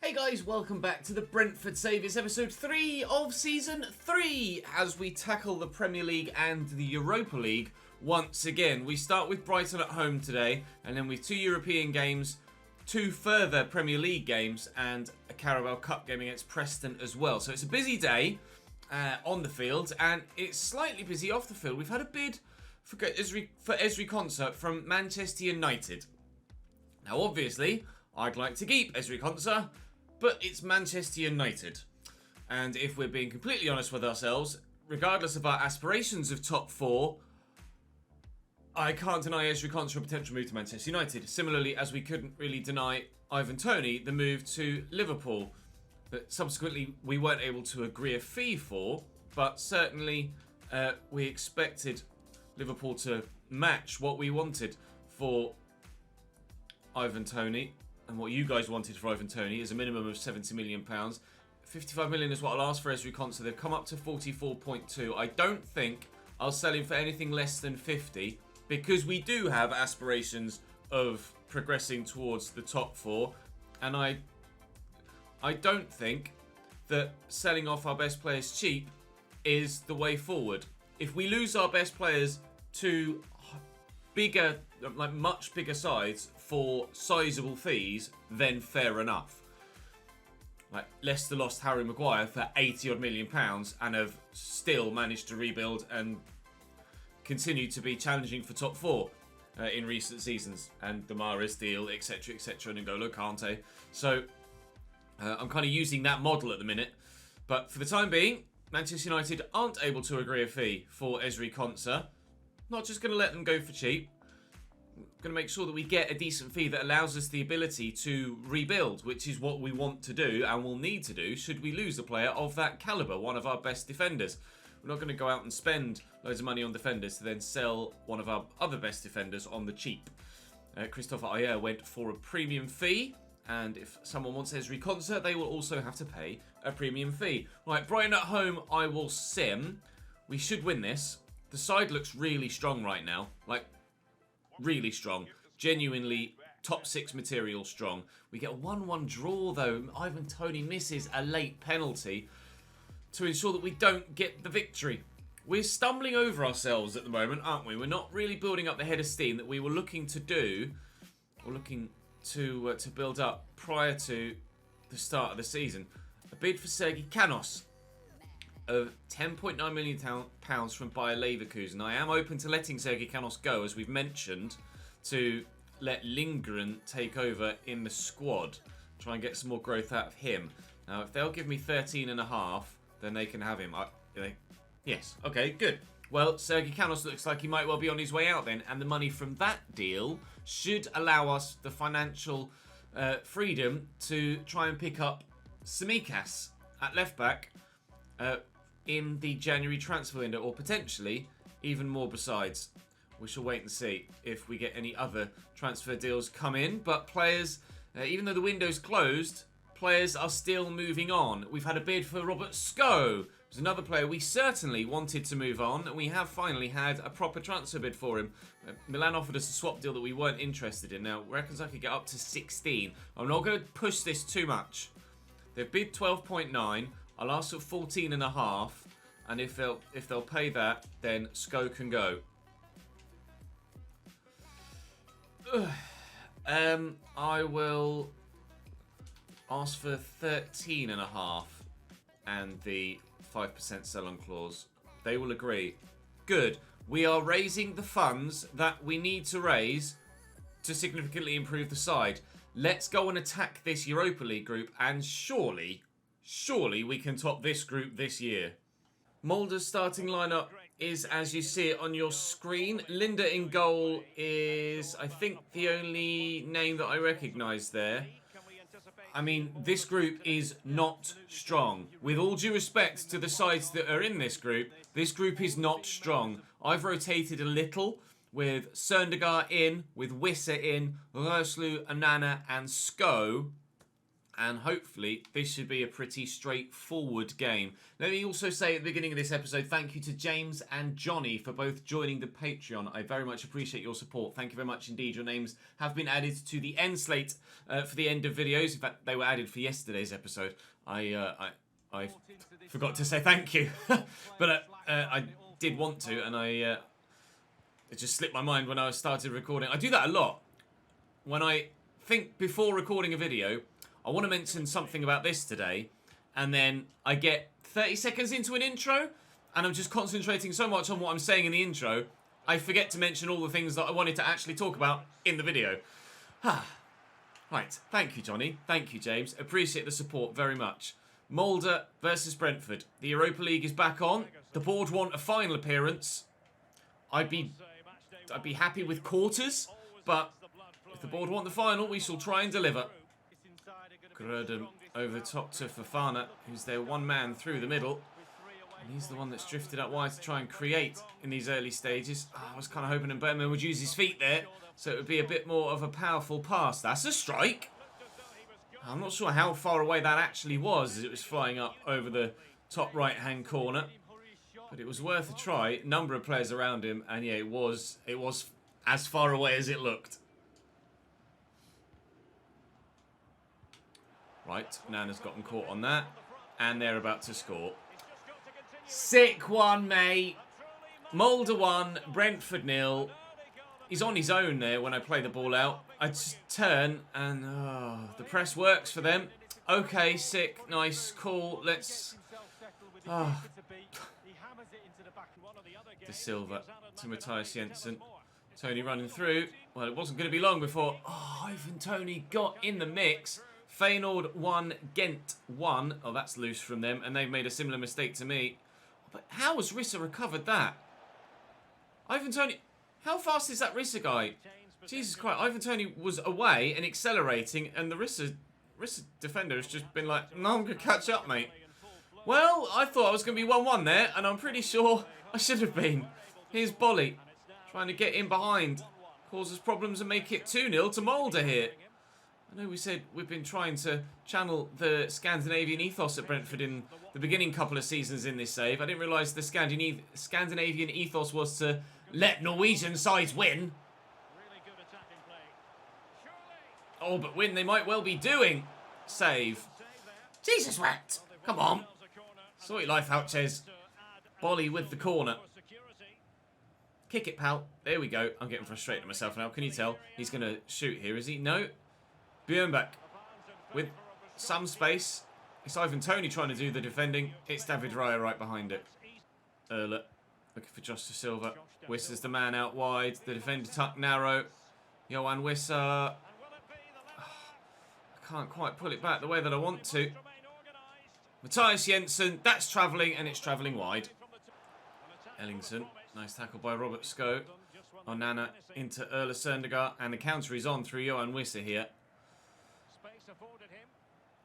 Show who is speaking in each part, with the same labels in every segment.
Speaker 1: Hey guys, welcome back to the Brentford Saviours, episode 3 of season 3, as we tackle the Premier League and the Europa League once again. We start with Brighton at home today, and then with 2 European games, 2 further Premier League games, and a Carabao Cup game against Preston as well. So it's a busy day on the field, and it's slightly busy off the field. We've had a bid for Ezri Konsa from Manchester United. Now obviously, I'd like to keep Ezri Konsa, but it's Manchester United. And if we're being completely honest with ourselves, regardless of our aspirations of top 4, I can't deny Ezri Konsa a potential move to Manchester United. Similarly, as we couldn't really deny Ivan Toney the move to Liverpool, that subsequently we weren't able to agree a fee for, but certainly we expected Liverpool to match what we wanted for Ivan Toney. And what you guys wanted for Ivan Toney is a minimum of £70 million. 55 million is what I'll ask for Ezri Konsa. They've come up to 44.2. I don't think I'll sell him for anything less than 50 because we do have aspirations of progressing towards the top 4. And I don't think that selling off our best players cheap is the way forward. If we lose our best players to bigger, like much bigger sides for sizable fees, then fair enough. Like Leicester lost Harry Maguire for 80 odd million pounds and have still managed to rebuild and continue to be challenging for top 4 in recent seasons. And the Mahrez deal, etc, etc, and N'Golo Kante. So I'm kind of using that model at the minute. But for the time being, Manchester United aren't able to agree a fee for Ezri Konsa. Not just going to let them go for cheap. Going to make sure that we get a decent fee that allows us the ability to rebuild, which is what we want to do and will need to do should we lose a player of that calibre, one of our best defenders. We're not going to go out and spend loads of money on defenders to then sell one of our other best defenders on the cheap. Christopher Ayer went for a premium fee, and if someone wants Ezri Konsa, they will also have to pay a premium fee. Right, Brighton at home, I will sim. We should win this. The side looks really strong right now. Like, really strong. Genuinely top 6 material strong. We get a 1-1 draw though. Ivan Toney misses a late penalty to ensure that we don't get the victory. We're stumbling over ourselves at the moment, aren't we? We're not really building up the head of steam that we were looking to do, or looking to build up prior to the start of the season. A bid for Sergi Canos of £10.9 million from Bayer Leverkusen. I am open to letting Sergi Canos go, as we've mentioned, to let Lindgren take over in the squad. Try and get some more growth out of him. Now, if they'll give me 13.5, then they can have him. Yes, okay, good. Well, Sergi Canos looks like he might well be on his way out then, and the money from that deal should allow us the financial freedom to try and pick up Tsimikas at left-back in the January transfer window, or potentially even more besides. We shall wait and see if we get any other transfer deals come in. But players, even though the window's closed, players are still moving on. We've had a bid for Robert Sko. There's another player we certainly wanted to move on, and we have finally had a proper transfer bid for him. Milan offered us a swap deal that we weren't interested in. Now, reckons I could get up to 16. I'm not going to push this too much. They've bid 12.9. I'll ask for 14.5, and if they'll pay that, then Sko can go. I will ask for 13.5 and the 5% sell-on clause. They will agree. Good. We are raising the funds that we need to raise to significantly improve the side. Let's go and attack this Europa League group, and surely we can top this group this year. Mulder's starting lineup is as you see it on your screen. Linda in goal is, I think, the only name that I recognise there. I mean, this group is not strong. With all due respect to the sides that are in this group is not strong. I've rotated a little with Søndergaard in, with Wissa in, Roslu, Anana and Sko. and hopefully this should be a pretty straightforward game. Let me also say at the beginning of this episode, thank you to James and Johnny for both joining the Patreon. I very much appreciate your support. Thank you very much indeed. Your names have been added to the end slate for the end of videos. In fact, they were added for yesterday's episode. I forgot to say thank you, but I did want to, and it just slipped my mind when I started recording. I do that a lot. When I think before recording a video, I want to mention something about this today, and then I get 30 seconds into an intro, and I'm just concentrating so much on what I'm saying in the intro, I forget to mention all the things that I wanted to actually talk about in the video. Right, thank you, Johnny. Thank you, James. Appreciate the support very much. Mulder versus Brentford. The Europa League is back on. The board want a final appearance. I'd be happy with quarters, but if the board want the final, we shall try and deliver. Grudem over the top to Fofana, who's their one man through the middle. And he's the one that's drifted up wide to try and create in these early stages. I was kind of hoping that Berman would use his feet there, so it would be a bit more of a powerful pass. That's a strike. I'm not sure how far away that actually was as it was flying up over the top right-hand corner. But it was worth a try. Number of players around him, and yeah, it was as far away as it looked. Right, Nana's gotten caught on that, and they're about to score. Sick one, mate. Mulder 1, Brentford 0. He's on his own there when I play the ball out. I just turn, and the press works for them. Okay, sick, nice, cool. Let's... De Silva to Matthias Jensen. Tony running through. Well, it wasn't going to be long before Ivan Toney got in the mix. Feyenoord 1, Ghent 1. Oh, that's loose from them, and they've made a similar mistake to me. But how has Rissa recovered that? Ivan Toney, how fast is that Rissa guy? Jesus Christ, Ivan Toney was away and accelerating, and the Rissa defender has just been like, no, I'm going to catch up, mate. Well, I thought I was going to be 1-1 there, and I'm pretty sure I should have been. Here's Bolly, trying to get in behind. Causes problems and make it 2-0 to Mulder here. I know we said we've been trying to channel the Scandinavian ethos at Brentford in the beginning couple of seasons in this save. I didn't realise the Scandinavian ethos was to let Norwegian sides win. Oh, but win they might well be doing. Save. Jesus, Rat. Come on. Sort your life out, Ches. Bolly with the corner. Kick it, pal. There we go. I'm getting frustrated at myself now. Can you tell? He's going to shoot here, is he? No. Björnbach with some space. It's Ivan Toney trying to do the defending. It's David Raya right behind it. Erler looking for Josh De Silva. Wissa's the man out wide. The defender tucked narrow. Johan Wissa. I can't quite pull it back the way that I want to. Matthias Jensen. That's travelling, and it's travelling wide. Ellingson. Nice tackle by Robert Sko. Onana into Erler Søndergaard. And the counter is on through Johan Wissa here.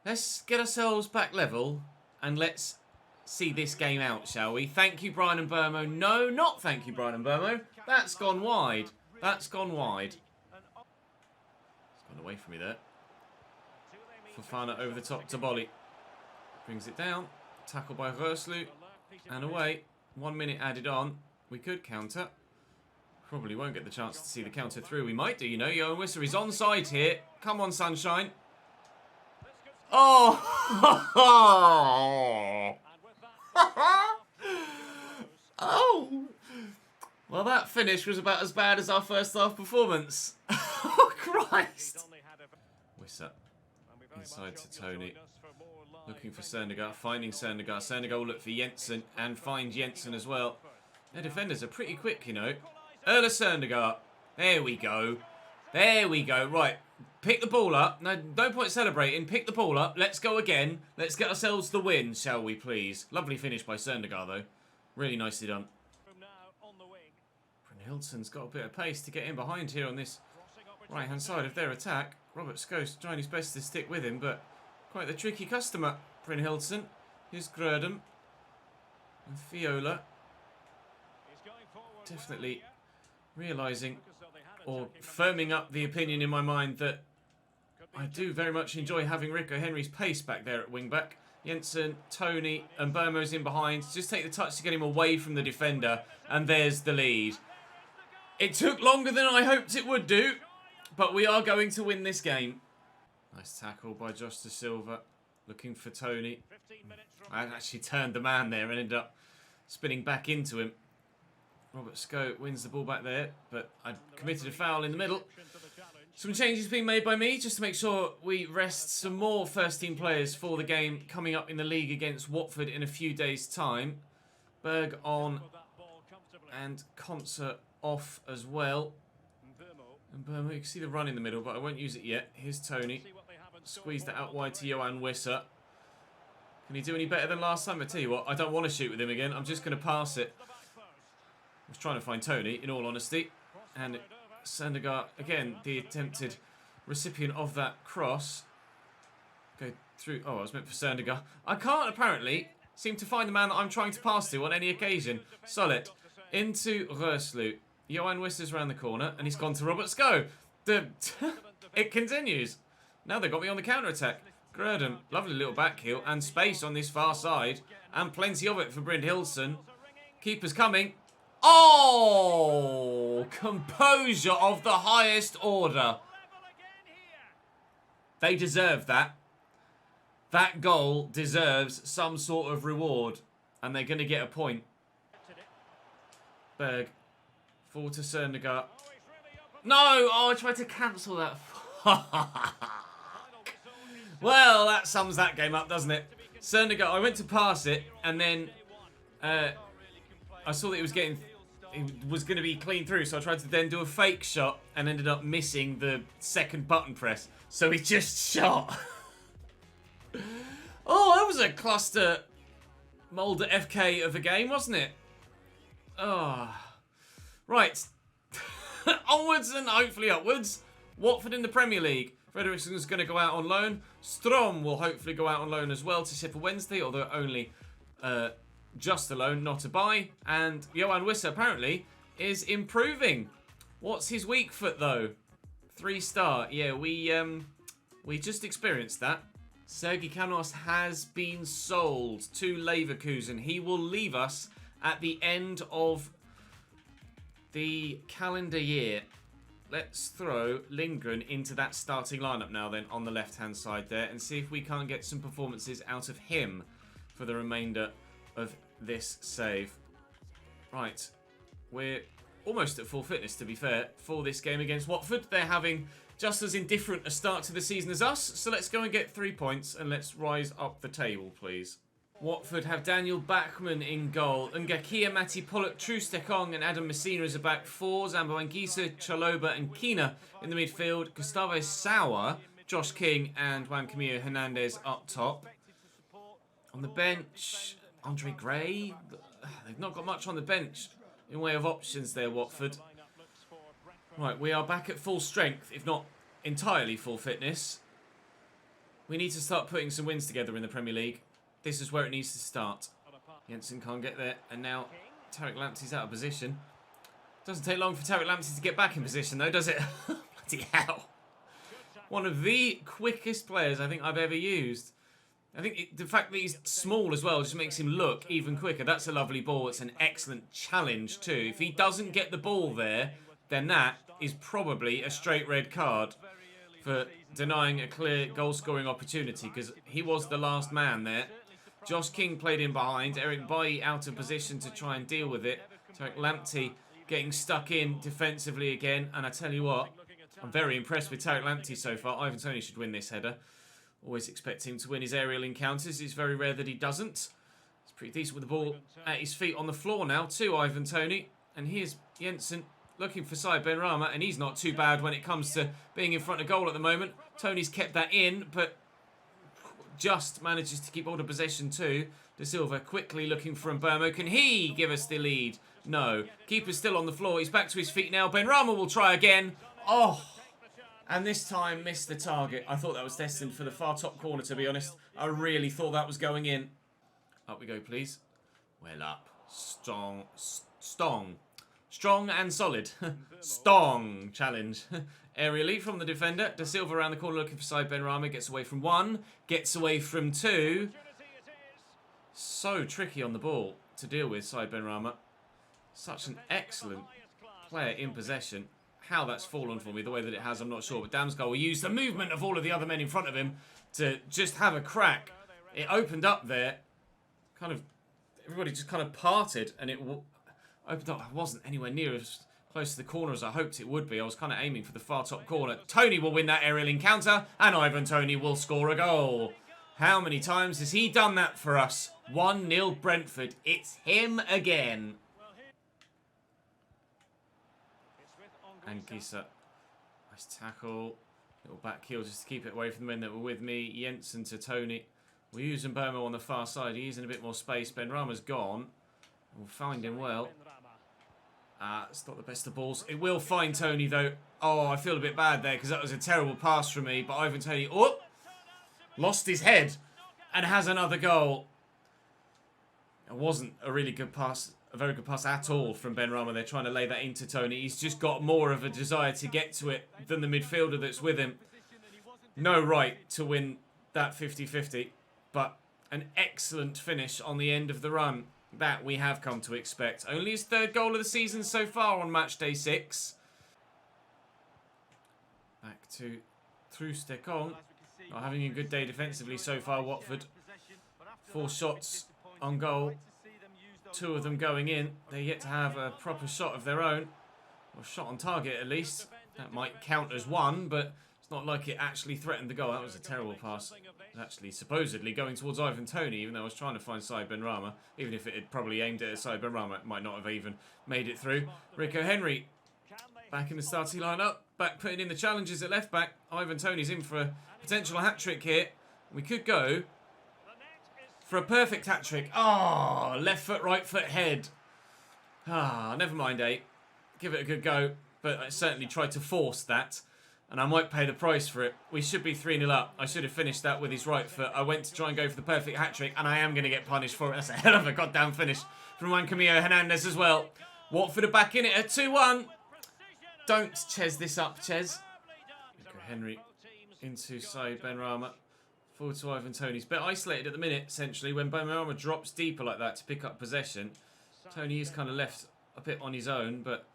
Speaker 1: Let's get ourselves back level and let's see this game out, shall we? Thank you, Brian and Burmo. No, not thank you, Brian and Burmo. That's gone wide. That's gone wide. It's gone away from me there. Fofana over the top to Bolly. Brings it down. Tackle by Röslu. And away. 1 minute added on. We could counter. Probably won't get the chance to see the counter through. We might do, you know. Johan Wissa is onside here. Come on, sunshine. Oh! Oh! Well, that finish was about as bad as our first half performance. Oh, Christ! Wissa. Inside to Tony. Looking for Søndergaard. Finding Søndergaard. Søndergaard will look for Jensen and find Jensen as well. Their defenders are pretty quick, you know. Erler Søndergaard. There we go. There we go. Right. Pick the ball up. No point celebrating. Pick the ball up. Let's go again. Let's get ourselves the win, shall we, please? Lovely finish by Søndergaard, though. Really nicely done. Brynhildsen's got a bit of pace to get in behind here on this right-hand side of their attack. Robert Skos trying his best to stick with him, but quite the tricky customer, Brynhildsen. Here's Grudem. And Fiola. Definitely realising or firming up the opinion in my mind that I do very much enjoy having Rico Henry's pace back there at wing-back. Jensen, Tony and Burmo's in behind. Just take the touch to get him away from the defender. And there's the lead. It took longer than I hoped it would do. But we are going to win this game. Nice tackle by Josh Da Silva. Looking for Tony. I actually turned the man there and ended up spinning back into him. Robert Scope wins the ball back there. But I committed a foul in the middle. Some changes being made by me just to make sure we rest some more first-team players for the game coming up in the league against Watford in a few days' time. Berg on and Concert off as well. And Burma, you can see the run in the middle, but I won't use it yet. Here's Tony. Squeeze that out wide to Johan Wisser. Can he do any better than last time? I tell you what, I don't want to shoot with him again. I'm just going to pass it. I was trying to find Tony, in all honesty. And Sandegaard, again, the attempted recipient of that cross. Go through. Oh, I was meant for Sandegaard. I can't, apparently, seem to find the man that I'm trying to pass to on any occasion. Solid. Into Röslu. Johan Wisser's around the corner, and he's gone to Robert Scoe. It continues. Now they've got me on the counter-attack. Grurdon, lovely little back heel, and space on this far side. And plenty of it for Brynn Hilson. Keeper's coming. Oh! Composure of the highest order. They deserve that. That goal deserves some sort of reward. And they're going to get a point. Berg. Forward to Sandegaard. No! Oh, I tried to cancel that. Well, that sums that game up, doesn't it? Sandegaard, I went to pass it, and then I saw that it was going to be clean through, so I tried to then do a fake shot and ended up missing the second button press. So he just shot. Oh, that was a cluster Mulder FK of a game, wasn't it? Oh. Right. Onwards and hopefully upwards. Watford in the Premier League. Fredericsson's going to go out on loan. Strom will hopefully go out on loan as well to Sheffield Wednesday, although only just a loan, not a buy. And Johan Wisser apparently is improving. What's his weak foot though? 3-star. Yeah, we just experienced that. Sergi Canos has been sold to Leverkusen. He will leave us at the end of the calendar year. Let's throw Lindgren into that starting lineup now then on the left-hand side there and see if we can't get some performances out of him for the remainder of this save. Right, we're almost at full fitness, to be fair, for this game against Watford. They're having just as indifferent a start to the season as us, so let's go and get 3 points and let's rise up the table, please. Watford have Daniel Bachmann in goal. Ngakia, Mati Pollock, Trustekong and Adam Messina as a back four. Zambo Anguissa, Chaloba and Kina in the midfield. Gustavo Sauer, Josh King and Juan Camilo Hernandez up top. On the bench, Andre Gray. They've not got much on the bench in way of options there, Watford. Right, we are back at full strength, if not entirely full fitness. We need to start putting some wins together in the Premier League. This is where it needs to start. Jensen can't get there. And now Tariq Lamptey's out of position. Doesn't take long for Tariq Lamptey to get back in position though, does it? Bloody hell. One of the quickest players I think I've ever used. I think the fact that he's small as well just makes him look even quicker. That's a lovely ball. It's an excellent challenge too. If he doesn't get the ball there, then that is probably a straight red card for denying a clear goal-scoring opportunity because he was the last man there. Josh King played in behind. Eric Bailly out of position to try and deal with it. Tariq Lamptey getting stuck in defensively again. And I tell you what, I'm very impressed with Tariq Lamptey so far. Ivan Toney should win this header. Always expect him to win his aerial encounters. It's very rare that he doesn't. He's pretty decent with the ball at his feet on the floor now to Ivan Toney. And here's Jensen looking for Said Benrahma. And he's not too bad when it comes to being in front of goal at the moment. Tony's kept that in, but just manages to keep hold of possession too. Da Silva quickly looking for Mbermo. Can he give us the lead? No. Keeper's still on the floor. He's back to his feet now. Benrahma will try again. Oh! And this time missed the target. I thought that was destined for the far top corner, to be honest. I really thought that was going in. Up we go, please. Well up. Strong and solid. Stong challenge. Aerially from the defender. Da Silva around the corner looking for side Benrahma. Gets away from one. Gets away from two. So tricky on the ball to deal with, side Benrahma. Such an excellent player in possession. How that's fallen for me, the way that it has, I'm not sure. But Damsgaard will use the movement of all of the other men in front of him to just have a crack. It opened up there. Kind of, everybody just kind of parted, and it opened up. I wasn't anywhere near as close to the corner as I hoped it would be. I was kind of aiming for the far top corner. Toney will win that aerial encounter, and Ivan Toney will score a goal. How many times has he done that for us? 1-0 Brentford. It's him again. And Gisa. Nice tackle. Little back heel just to keep it away from the men that were with me. Jensen to Toney. We're using Burmo on the far side. He's in a bit more space. Benrahma's gone. We'll find him well. It's not the best of balls. It will find Toney though. Oh, I feel a bit bad there because that was a terrible pass from me. But Ivan Toney, oh, lost his head and has another goal. It wasn't a really good pass, a very good pass at all from Benrahma. They're trying to lay that into Toney. He's just got more of a desire to get to it than the midfielder that's with him. No right to win that 50-50, but an excellent finish on the end of the run that we have come to expect. Only his third goal of the season so far on match day 6. Back to Trustekong. Not having a good day defensively so far, Watford. 4 shots on goal. 2 of them going in. They're yet to have a proper shot of their own. Or shot on target at least. That might count as 1, but it's not like it actually threatened the goal. That was a terrible pass. It was actually supposedly going towards Ivan Toney, even though I was trying to find Said Benrahma. Even if it had probably aimed at Said Benrahma, it might not have even made it through. Rico Henry back in the starting lineup. Back putting in the challenges at left back. Ivan Toney's in for a potential hat-trick here. We could go for a perfect hat-trick. Oh, left foot, right foot, head. Never mind, 8. Give it a good go. But I certainly tried to force that. And I might pay the price for it. We should be 3-0 up. I should have finished that with his right foot. I went to try and go for the perfect hat-trick, and I am going to get punished for it. That's a hell of a goddamn finish from Juan Camilo Hernandez as well. Watford are back in it at 2-1. Don't Ches this up, Ches. Henry into Said Benrahma. Forward to Ivan Toney. He's a bit isolated at the minute, essentially. When Benrahma drops deeper like that to pick up possession, Toney is kind of left a bit on his own, but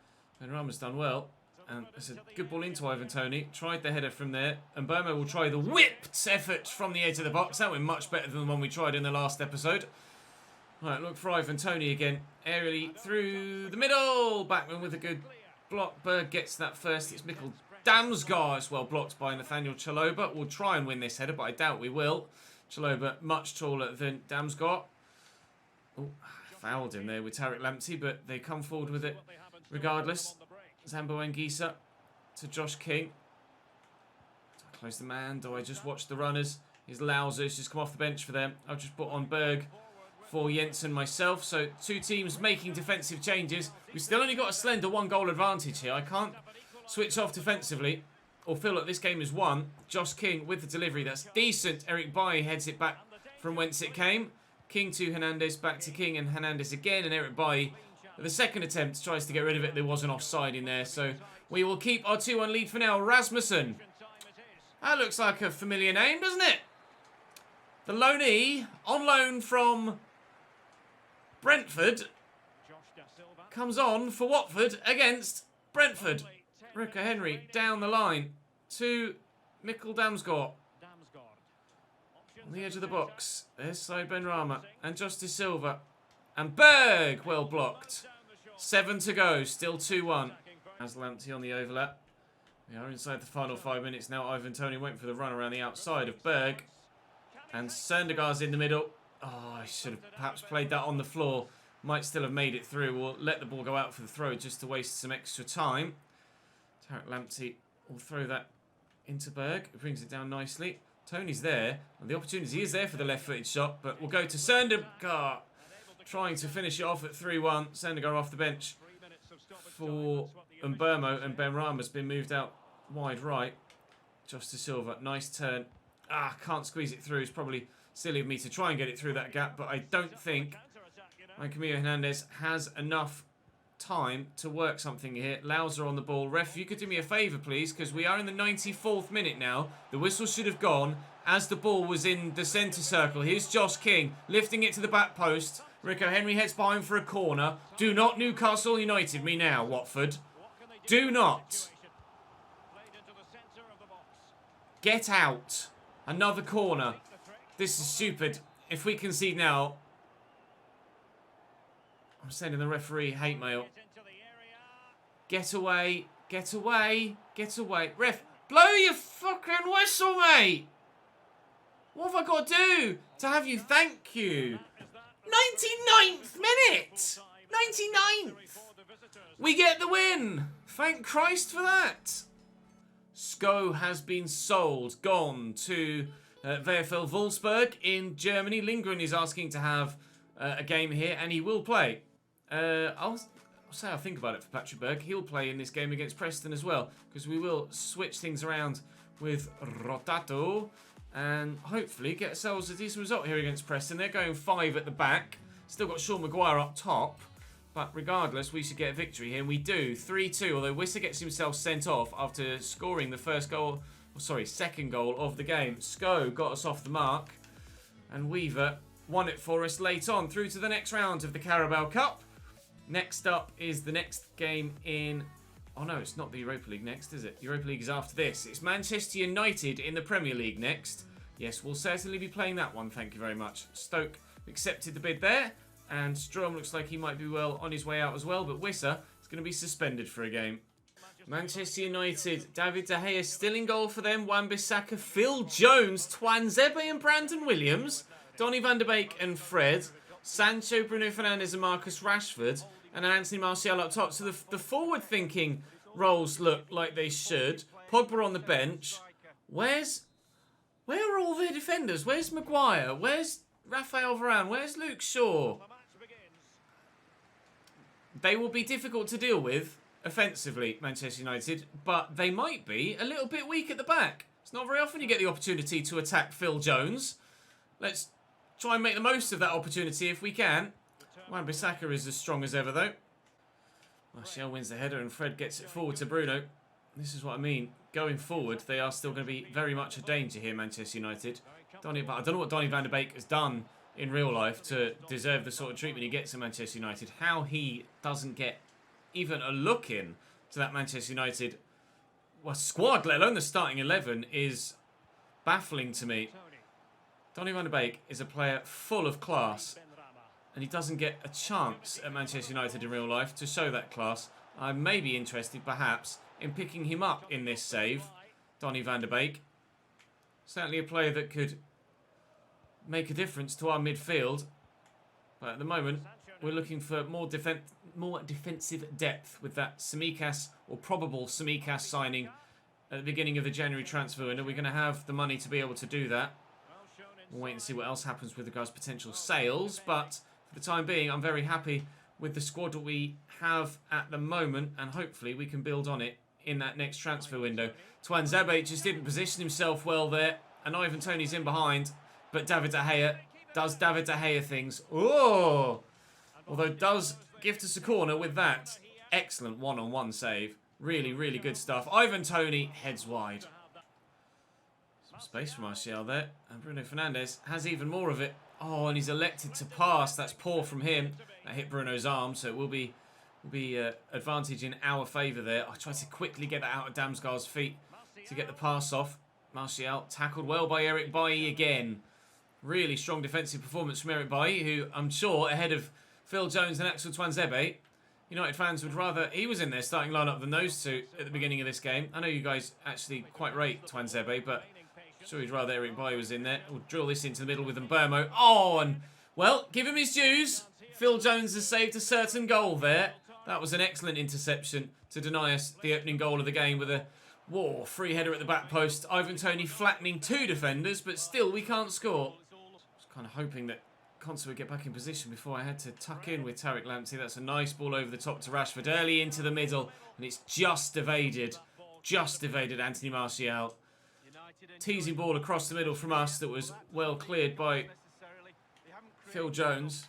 Speaker 1: Benrahma's done well. And it's a good ball into Ivan Toney. Tried the header from there. And Burma will try the whipped effort from the edge of the box. That went much better than the one we tried in the last episode. Right, look for Ivan Toney again. Aerially through the middle. Backman with a good block. Berg gets that first. It's Mikkel Damsgaard. It's well blocked by Nathaniel Chalobah. We'll try and win this header, but I doubt we will. Chalobah much taller than Damsgaard. Oh, fouled him there with Tariq Lamptey, but they come forward with it regardless. Zambo Anguissa to Josh King. Do I close the man? Do I just watch the runners? His Lauzers just come off the bench for them. I've just put on Berg for Jensen myself. So 2 teams making defensive changes. We've still only got a slender 1-goal advantage here. I can't switch off defensively or feel like this game is won. Josh King with the delivery. That's decent. Eric Bailly heads it back from whence it came. King to Hernandez, back to King and Hernandez again. And Eric Bailly, the second attempt, tries to get rid of it. There was an offside in there. So we will keep our 2-1 lead for now. Rasmussen. That looks like a familiar name, doesn't it? The loanee, on loan from Brentford, comes on for Watford against Brentford. Rico Henry down the line to Mikkel Damsgaard. On the edge of the box. There's Said Benrahma and Justice Silva. And Berg, well blocked. 7 to go, still 2-1. As Lamptey on the overlap. We are inside the final 5 minutes now. Ivan Toney went for the run around the outside of Berg. And Søndergaard's in the middle. Oh, I should have perhaps played that on the floor. Might still have made it through. We'll let the ball go out for the throw just to waste some extra time. Tariq Lamptey will throw that into Berg. It brings it down nicely. Toney's there. And the opportunity is there for the left-footed shot. But we'll go to Søndergaard. Trying to finish it off at 3-1. Søndergaard off the bench for Mbermo. And Benrahma's been moved out wide right. Justice Silva. Nice turn. Can't squeeze it through. It's probably silly of me to try and get it through that gap. But I don't think Camilo Hernandez has enough time to work something here. Lauser on the ball. Ref, you could do me a favour, please, because we are in the 94th minute now. The whistle should have gone as the ball was in the centre circle. Here's Josh King lifting it to the back post. Rico Henry heads behind for a corner. Do not Newcastle United me now, Watford. Do not. Get out. Another corner. This is stupid. If we concede now... I'm sending the referee hate mail. Get away. Get away. Get away. Ref, blow your fucking whistle, mate. What have I got to do to have you thank you? 99th minute. 99th. We get the win. Thank Christ for that. Sko has been sold. Gone to VfL Wolfsburg in Germany. Lindgren is asking to have a game here, and he will play. I'll say I'll think about it for Patrick Berg. He'll play in this game against Preston as well, because we will switch things around with Rotato and hopefully get ourselves a decent result here against Preston. They're going 5 at the back. Still got Sean Maguire up top, but regardless, we should get a victory here, and we do. 3-2, although Wissa gets himself sent off after scoring the second goal of the game. Sko got us off the mark, and Weaver won it for us late on, through to the next round of the Carabao Cup. Next up is the next game in... Oh no, it's not the Europa League next, is it? Europa League is after this. It's Manchester United in the Premier League next. Yes, we'll certainly be playing that one, thank you very much. Stoke accepted the bid there, and Strom looks like he might be well on his way out as well, but Wissa is going to be suspended for a game. Manchester United, David De Gea still in goal for them. Wan-Bissaka, Phil Jones, Tuanzebe and Brandon Williams, Donny van der Beek and Fred, Sancho, Bruno Fernandes and Marcus Rashford, and Anthony Martial up top. So the forward-thinking roles look like they should. Pogba on the bench. Where are all their defenders? Where's Maguire? Where's Raphael Varane? Where's Luke Shaw? They will be difficult to deal with offensively, Manchester United, but they might be a little bit weak at the back. It's not very often you get the opportunity to attack Phil Jones. Let's try and make the most of that opportunity if we can. Wan-Bissaka is as strong as ever, though. Martial wins the header and Fred gets it forward to Bruno. This is what I mean. Going forward, they are still going to be very much a danger here, Manchester United. But I don't know what Donny van der Beek has done in real life to deserve the sort of treatment he gets at Manchester United. How he doesn't get even a look in to that Manchester United squad, let alone the starting 11, is baffling to me. Donny van der Beek is a player full of class, and he doesn't get a chance at Manchester United in real life to show that class. I may be interested, perhaps, in picking him up in this save, Donny van der Beek. Certainly a player that could make a difference to our midfield. But at the moment, we're looking for more defensive depth with that Tsimikas, or probable Tsimikas signing at the beginning of the January transfer window. We're going to have the money to be able to do that. We'll wait and see what else happens with regards to potential sales, but for the time being, I'm very happy with the squad that we have at the moment, and hopefully we can build on it in that next transfer window. Tuanzebe just didn't position himself well there, and Ivan Toney's in behind, but David De Gea does David De Gea things. Oh! Although does gift us a corner with that. Excellent one-on-one save. Really, really good stuff. Ivan Toney heads wide. Some space for Martial there. And Bruno Fernandes has even more of it. Oh, and he's elected to pass. That's poor from him. That hit Bruno's arm, so it will be advantage in our favour there. I tried to quickly get that out of Damsgaard's feet to get the pass off. Martial tackled well by Eric Bailly again. Really strong defensive performance from Eric Bailly, who I'm sure, ahead of Phil Jones and Axel Tuanzebe, United fans would rather he was in their starting lineup than those two at the beginning of this game. I know you guys actually quite rate Tuanzebe, but I'm sure you'd rather Eric Bailly was in there. We'll drill this into the middle with Mbermo. Oh, and, well, give him his dues. Phil Jones has saved a certain goal there. That was an excellent interception to deny us the opening goal of the game with a free header at the back post. Ivan Toney flattening two defenders, but still we can't score. I was kind of hoping that Conte would get back in position before I had to tuck in with Tariq Lamptey. That's a nice ball over the top to Rashford, early into the middle, and it's just evaded Anthony Martial. Teasing ball across the middle from us that was well cleared by Phil Jones.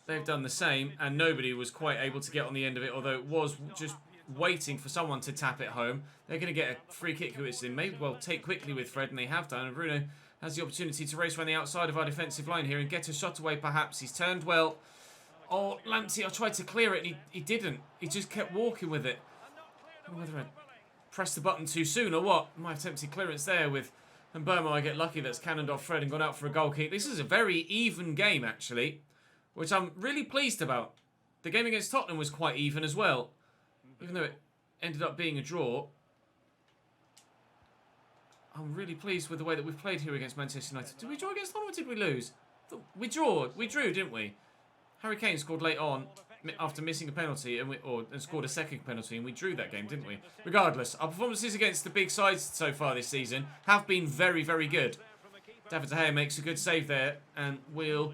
Speaker 1: they've done the same, and nobody was quite able to get on the end of it, although it was just waiting for someone to tap it home. They're going to get a free kick, which they may well take quickly with Fred, and they have done. And Bruno has the opportunity to race around the outside of our defensive line here and get a shot away, perhaps. He's turned well. Oh, Lamptey, I tried to clear it, and he didn't. He just kept walking with it. I don't know whether I pressed the button too soon or what. My attempted clearance there with Mbeumo. I get lucky that's cannoned off Fred and gone out for a goal kick. This is a very even game, actually, which I'm really pleased about. The game against Tottenham was quite even as well, even though it ended up being a draw. I'm really pleased with the way that we've played here against Manchester United. Did we draw against Tottenham or did we lose? We drew, didn't we? Harry Kane scored late on after missing a penalty and scored a second penalty, and we drew that game, didn't we? Regardless, our performances against the big sides so far this season have been very, very good. David De Gea makes a good save there and will,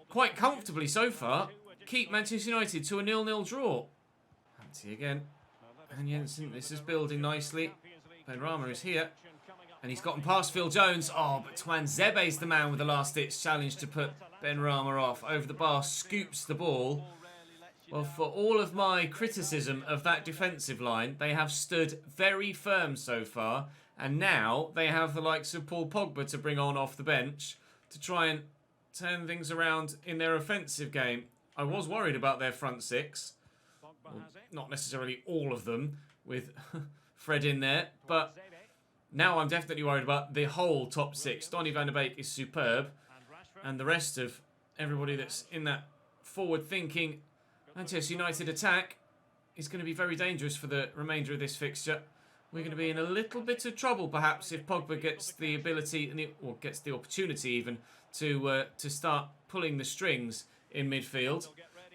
Speaker 1: quite comfortably so far, keep Manchester United to a 0-0 draw. Lamptey again. And Jensen, this is building nicely. Benrahma is here. And he's gotten past Phil Jones. Oh, but Tuanzebe's the man with the last-ditch challenge to put Benrahma off. Over the bar, scoops the ball. Well, for all of my criticism of that defensive line, they have stood very firm so far. And now they have the likes of Paul Pogba to bring on off the bench to try and turn things around in their offensive game. I was worried about their front six. Well, not necessarily all of them with Fred in there, but now I'm definitely worried about the whole top six. Donny van der Beek is superb, and the rest of everybody that's in that forward-thinking Manchester United attack is going to be very dangerous for the remainder of this fixture. We're going to be in a little bit of trouble, perhaps, if Pogba gets the ability, or gets the opportunity even, to start pulling the strings in midfield.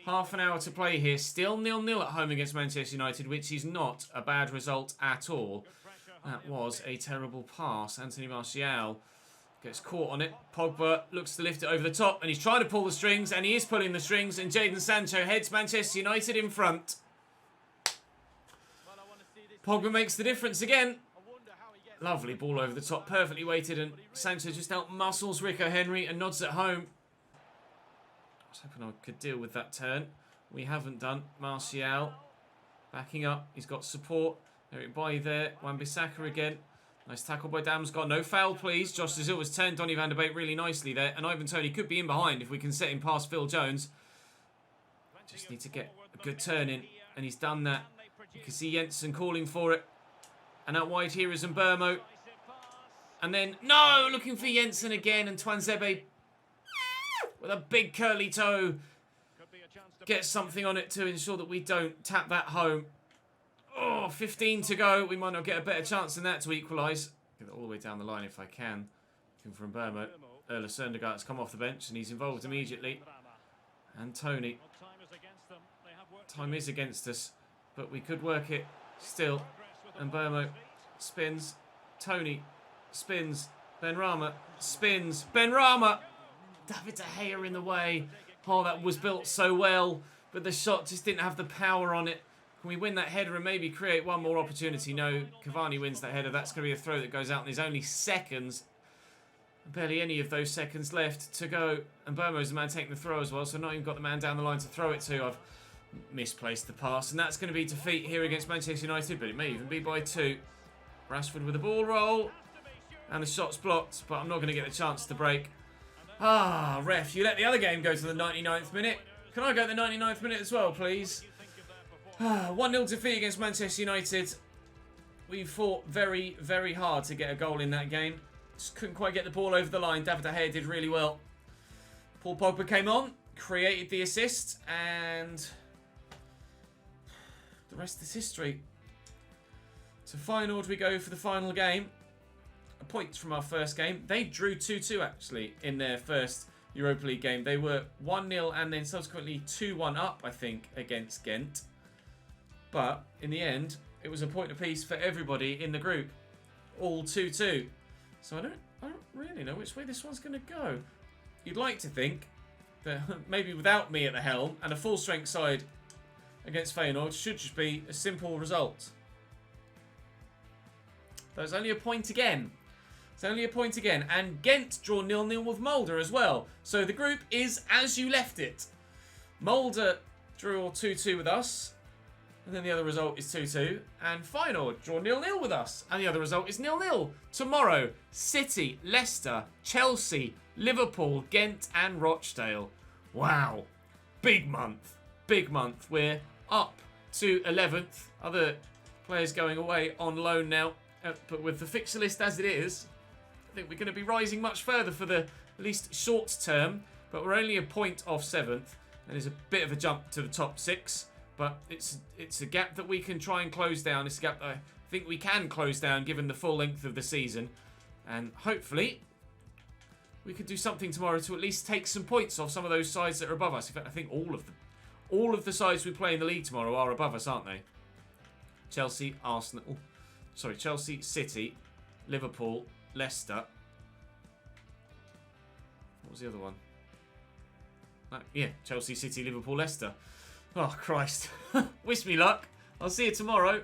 Speaker 1: Half an hour to play here. Still 0-0 at home against Manchester United, which is not a bad result at all. That was a terrible pass. Anthony Martial gets caught on it. Pogba looks to lift it over the top, and he's trying to pull the strings, and he is pulling the strings, and Jadon Sancho heads Manchester United in front. Pogba makes the difference again. Lovely ball over the top, perfectly weighted, and Sancho just out-muscles Rico Henry and nods it home. I was hoping I could deal with that turn. We haven't done. Martial backing up. He's got support. Eric Bailly there. Wan-Bissaka again. Nice tackle by Damsgaard. No foul, please. Josh De Silva's turned Donny van der Beek really nicely there. And Ivan Toney could be in behind if we can set him past Phil Jones. Just need to get a good turn in. And he's done that. You can see Jensen calling for it. And out wide here is Mbeumo. And then, no! Looking for Jensen again. And Tuanzebe with a big curly toe gets something on it to ensure that we don't tap that home. Oh, 15 to go. We might not get a better chance than that to equalise. Get it all the way down the line if I can. Looking for Mbeumo. Erla Søndergaard has come off the bench and he's involved immediately. And Toney. Time is against us, but we could work it still. Mbeumo spins. Toney spins. Benrahma spins. Benrahma! David De Gea in the way. Oh, that was built so well, but the shot just didn't have the power on it. Can we win that header and maybe create one more opportunity? No, Cavani wins that header. That's going to be a throw that goes out, and there's only seconds. Barely any of those seconds left to go. And Mbeumo's the man taking the throw as well, so not even got the man down the line to throw it to. I've misplaced the pass, and that's going to be defeat here against Manchester United, but it may even be by 2. Rashford with a ball roll, and the shot's blocked, but I'm not going to get the chance to break. Ah, ref, you let the other game go to the 99th minute. Can I go to the 99th minute as well, please? 1-0 defeat against Manchester United. We fought very, very hard to get a goal in that game. Just couldn't quite get the ball over the line. David De Gea did really well. Paul Pogba came on, created the assist, and the rest is history. To Feyenoord we go for the final game. A point from our first game. They drew 2-2 actually in their first Europa League game. They were 1-0 and then subsequently 2-1 up, I think, against Ghent. But in the end, it was a point apiece for everybody in the group. All 2-2. So I don't really know which way this one's going to go. You'd like to think that maybe without me at the helm and a full-strength side against Feyenoord should just be a simple result. There's only a point again. It's only a point again. And Ghent draw 0-0 with Mulder as well. So the group is as you left it. Mulder drew 2-2 with us. And then the other result is 2-2. And Feyenoord draw 0-0 with us. And the other result is 0-0. Tomorrow, City, Leicester, Chelsea, Liverpool, Ghent and Rochdale. Wow. Big month. Big month. We're up to 11th. Other players going away on loan now. But with the fixture list as it is, I think we're going to be rising much further for the at least short term. But we're only a point off 7th. And there's a bit of a jump to the top 6. But it's a gap that we can try and close down. It's a gap that I think we can close down given the full length of the season. And hopefully we could do something tomorrow to at least take some points off some of those sides that are above us. In fact, I think all of them. All of the sides we play in the league tomorrow are above us, aren't they? Chelsea, Arsenal. Oh, sorry, Chelsea, City, Liverpool, Leicester. What was the other one? Yeah, Chelsea, City, Liverpool, Leicester. Oh, Christ. Wish me luck. I'll see you tomorrow.